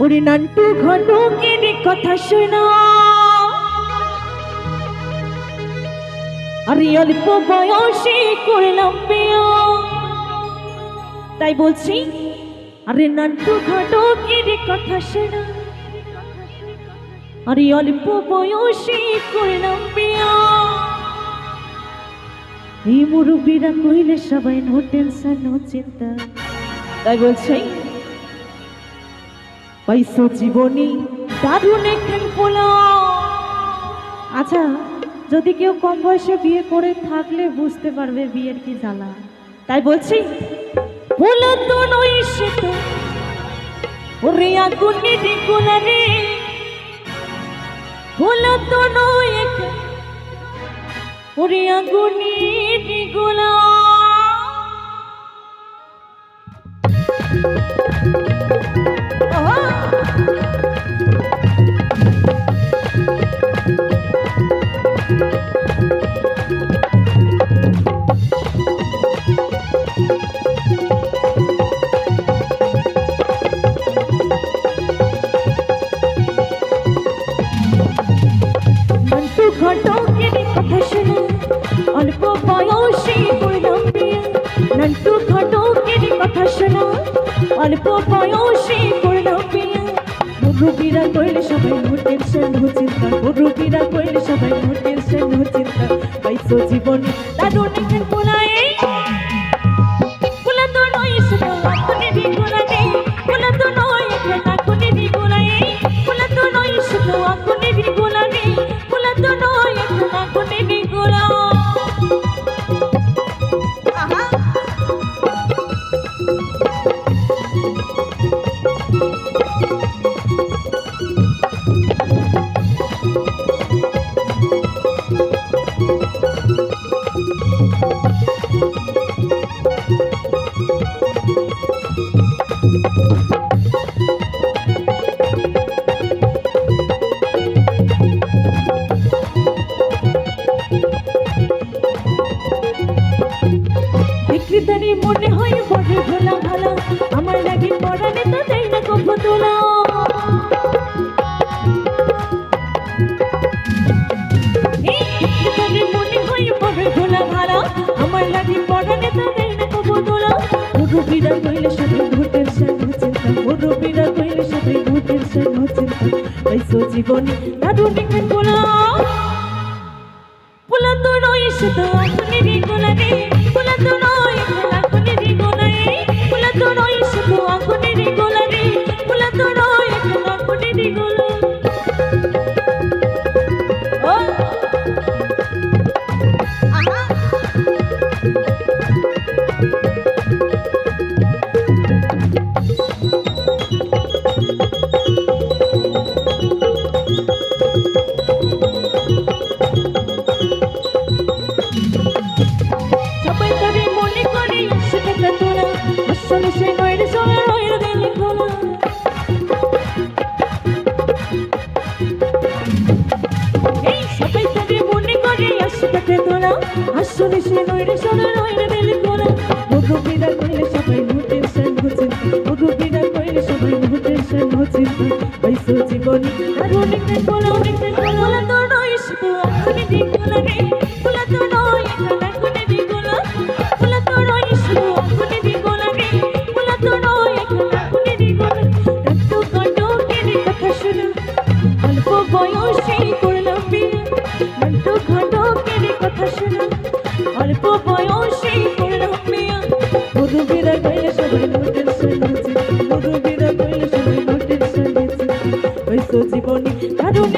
ওরে নান্টু ঘটকের কথা শোনা, আরে অল্প বয়সে করলাম বিয়া। তাই বলছি, আরে নান্টু ঘটকের কথা শোনা, আরে অল্প বয়সে করলাম বিয়া। এই মুরব্বীরা কইলে সবাই নো টেনশন নো চিন্তা। তাই বলছি, পাইছো জীবনী দারুণ একখান পোলা। আচ্ছা, যদি কেউ কম বয়সে বিয়ে করে থাকলে বুঝতে পারবে বিয়ের কি জ্বালা। তাই বলছি, পোলা তো নই সে তো ওরে আগুনে ডিগুলা রে, পোলা তো নই ওরে আগুনে ডিগুলা। অল্প বয়সে করলাম বিয়ে, নান্টু ঘটকের কথা শোনা, অল্প বয়সে করলাম বিয়ে। মুরব্বীরা কইলে সবাই নো টেনশন নো চিন্তা, মুরব্বীরা কইলে সবাই নো টেনশন নো চিন্তা। পাইছো জীবনে দারুণ একখান পোলা, পোলা তো নয় শুধু আগুনে ডিগুলা রে, পোলা তো নয় একখান আগুনে ডিগুলা, পোলা তো নয় শুধু আগুনে ডিগুলা রে, পোলা তো নয় একখান আগুনে ডিগুলা। বিক্রেতারি মনে হয় বড় ভোলা ভালা, আমার লাগে পড়ানে তো দেয় না কব তোলা। বিক্রেতারি মনে হয় বড় ভোলা ভালা, আমার লাগে পড়ানে তো দেয় না কব তোলা। মুরব্বীরা কইলে সবাই নো টেনশন নো চিন্তা, মুরব্বীরা কইলে সবাই নো টেনশন নো চিন্তা। পাইছো জীবনে দারুণ একখান পোলা, পোলা তো নয় শুধু আগুনে ডিগুলা রে, পোলা তো নয় একখান আগুনে ডিগুলা, পোলা তো নয় শুধু আগুনে ডিগুলা রে, পোলা তো নয় একখান আগুনে ডিগুলা। সবাই তবে মনে করে সেটা তোরা, আসলে সে নয় রে সবাই নয় রে দিলি খোলা। এই সবাই তবে মনে করে সেটা তোরা, আসলে সে নয় রে সবাই নয় রে দিলি খোলা। মুরব্বীরা কইলে সবাই নো টেনশন নো চিন্তা, মুরব্বীরা কইলে সবাই নো টেনশন নো চিন্তা। পাইছো জীবনে দারুণ একখান পোলা, অনেকখান পোলা তো নয় শুধু আগুনে ডিগুলা রে, পোলা তো নয় একখান আগুনে ডিগুলা, পোলা তো নয় শুধু আগুনে ডিগুলা রে, পোলা তো নয় একখান আগুনে ডিগুলা। নান্টু ঘটকের কথা শোনা, অল্প বয়সে করলাম বিয়ে, নান্টু ঘটকের কথা শোনা, অল্প বয়সে করলাম বিয়ে। মুরব্বীরা কইলে সবাই নো টেনশন নো চিন্তা, মুরব্বীরা কইলে সবাই নো টেনশন নো চিন্তা। পাইছো জীবনে দারুণ